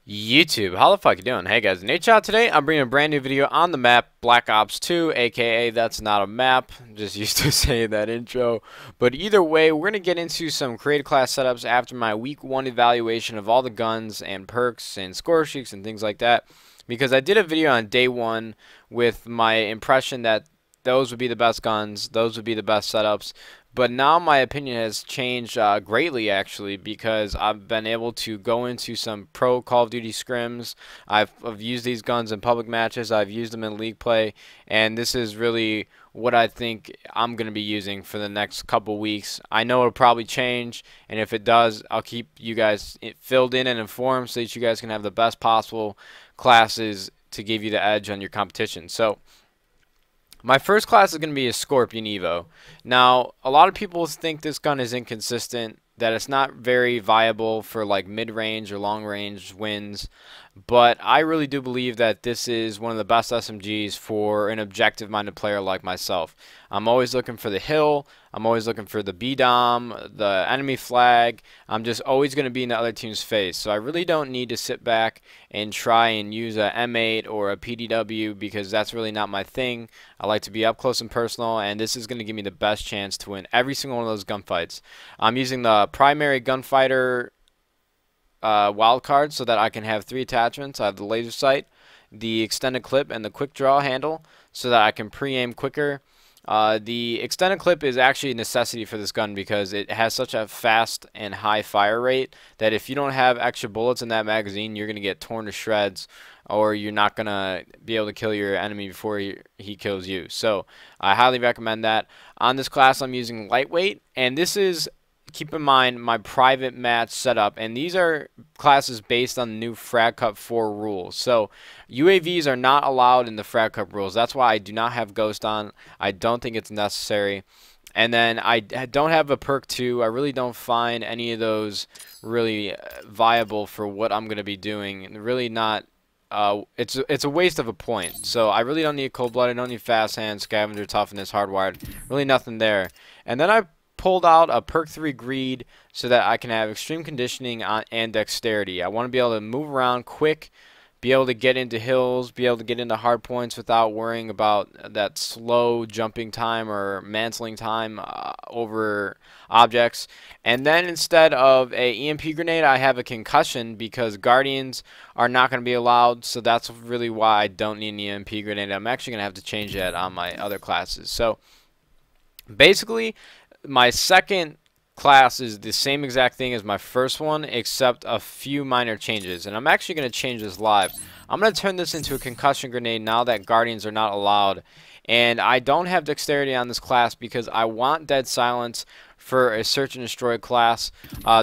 YouTube, how the fuck you doing? Hey guys, Nadeshot. Today I'm bringing a brand new video on the map Black Ops 2, aka that's not a map. I'm just used to saying that intro. But either way, we're gonna get into some creative class setups after my week 1 evaluation of all the guns and perks and score streaks and things like that. Because I did a video on day 1 with my impression that those would be the best guns, those would be the best setups. But now my opinion has changed greatly, actually, because I've been able to go into some pro Call of Duty scrims. I've used these guns in public matches. I've used them in league play, and this is really what I think I'm going to be using for the next couple weeks. I know it'll probably change, and if it does, I'll keep you guys filled in and informed so that you guys can have the best possible classes to give you the edge on your competition. So my first class is going to be a Scorpion Evo. Now, a lot of people think this gun is inconsistent, that it's not very viable for like mid-range or long-range wins, but I really do believe that this is one of the best SMGs for an objective-minded player like myself. I'm always looking for the hill, I'm always looking for the B-Dom, the enemy flag. I'm just always going to be in the other team's face, so I really don't need to sit back and try and use a M8 or a PDW because that's really not my thing. I like to be up close and personal, and this is going to give me the best chance to win every single one of those gunfights. I'm using the primary gunfighter wild card so that I can have 3 attachments. I have the laser sight, the extended clip, and the quick draw handle so that I can pre-aim quicker. The extended clip is actually a necessity for this gun because it has such a fast and high fire rate that if you don't have extra bullets in that magazine, you're going to get torn to shreds, or you're not going to be able to kill your enemy before he kills you. So I highly recommend that. On this class, I'm using lightweight, and this is, keep in mind, my private match setup, and these are classes based on the new Frag Cup 4 rules. So UAVs are not allowed in the Frag Cup rules. That's why I do not have Ghost on. I don't think it's necessary. And then I don't have a PERK 2. I really don't find any of those really viable for what I'm going to be doing. And really not. It's a waste of a point. So I really don't need cold blood. I don't need fast hands, scavenger, toughness, hardwired. Really nothing there. And then I pulled out a PERK 3 greed so that I can have extreme conditioning and dexterity. I want to be able to move around quick, be able to get into hills, be able to get into hard points without worrying about that slow jumping time or mantling time over objects. And then instead of a EMP grenade, I have a concussion because Guardians are not going to be allowed, so that's really why I don't need an EMP grenade. I'm actually going to have to change that on my other classes. So basically, my second class is the same exact thing as my first one, except a few minor changes. And I'm actually going to change this live. I'm going to turn this into a concussion grenade now that Guardians are not allowed. And I don't have dexterity on this class because I want dead silence for a search and destroy class.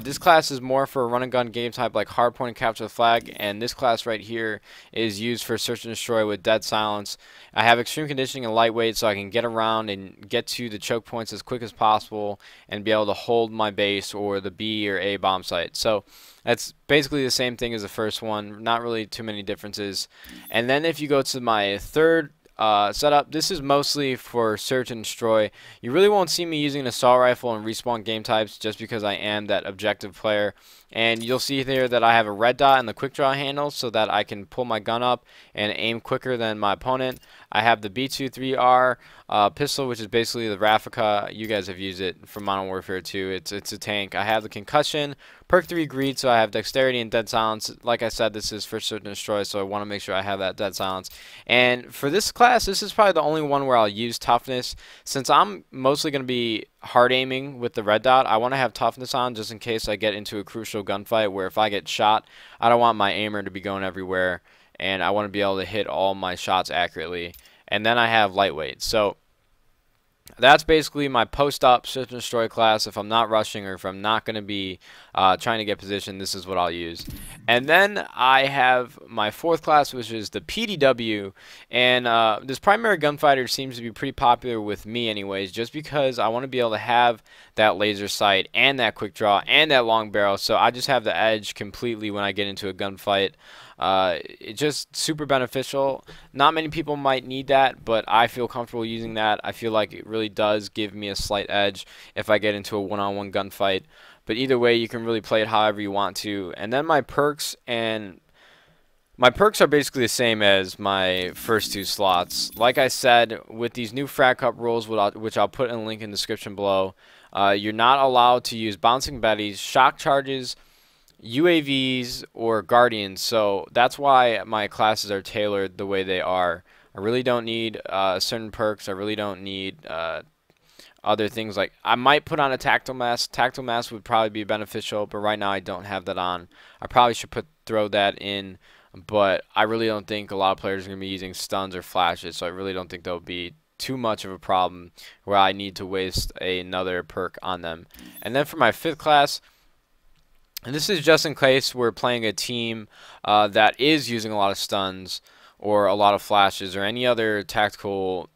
This class is more for a run and gun game type like hardpoint and capture the flag, and this class right here is used for search and destroy with dead silence. I have extreme conditioning and lightweight so I can get around and get to the choke points as quick as possible and be able to hold my base or the B or A bomb site. So that's basically the same thing as the first one, not really too many differences. And then if you go to my third setup, this is mostly for search and destroy. You really won't see me using an assault rifle and respawn game types just because I am that objective player. And you'll see here that I have a red dot and the quick draw handle so that I can pull my gun up and aim quicker than my opponent. I have the B23R pistol, which is basically the Raffica. You guys have used it for Modern Warfare 2. It's a tank. I have the concussion, PERK 3 greed, so I have dexterity and dead silence. Like I said, this is for search and destroy, so I want to make sure I have that dead silence. And for this class, this is probably the only one where I'll use toughness. Since I'm mostly going to be hard aiming with the red dot, I want to have toughness on just in case I get into a crucial gunfight where if I get shot, I don't want my aimer to be going everywhere, and I want to be able to hit all my shots accurately. And then I have lightweight. So that's basically my post-up search and destroy class. If I'm not rushing or if I'm not going to be trying to get position, this is what I'll use. And then I have my fourth class, which is the PDW. And this primary gunfighter seems to be pretty popular with me anyways, just because I want to be able to have that laser sight and that quick draw and that long barrel. So I just have the edge completely when I get into a gunfight. It's just super beneficial. Not many people might need that, but I feel comfortable using that. I feel like it really does give me a slight edge if I get into a one-on-one gunfight. But either way, you can really play it however you want to. And then my perks and My perks are basically the same as my first two slots. Like I said, with these new Frag Cup rules, which I'll put in a link in the description below, you're not allowed to use Bouncing Betties, Shock Charges, UAVs, or Guardians. So that's why my classes are tailored the way they are. I really don't need certain perks. I really don't need other things. Like, I might put on a Tactile Mask. Tactile Mask would probably be beneficial, but right now I don't have that on. I probably should throw that in, but I really don't think a lot of players are going to be using stuns or flashes, so I really don't think there'll be too much of a problem where I need to waste another perk on them. And then for my fifth class, and this is just in case we're playing a team that is using a lot of stuns or a lot of flashes or any other tactical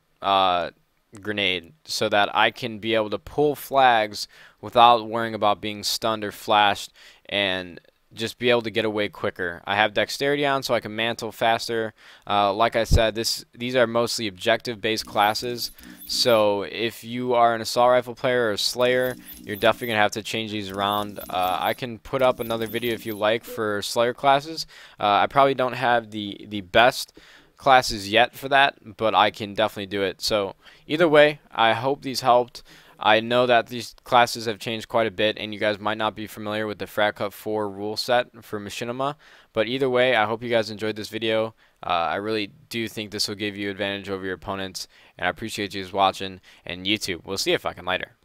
grenade, so that I can be able to pull flags without worrying about being stunned or flashed and just be able to get away quicker. I have dexterity on so I can mantle faster. Like I said, these are mostly objective-based classes, so if you are an assault rifle player or a slayer, you're definitely going to have to change these around. I can put up another video if you like for slayer classes. I probably don't have the best classes yet for that, but I can definitely do it. So either way, I hope these helped. I know that these classes have changed quite a bit, and you guys might not be familiar with the Frag Cup 4 rule set for Machinima, but either way, I hope you guys enjoyed this video. I really do think this will give you advantage over your opponents, and I appreciate you guys watching, and YouTube. We'll see you fucking later.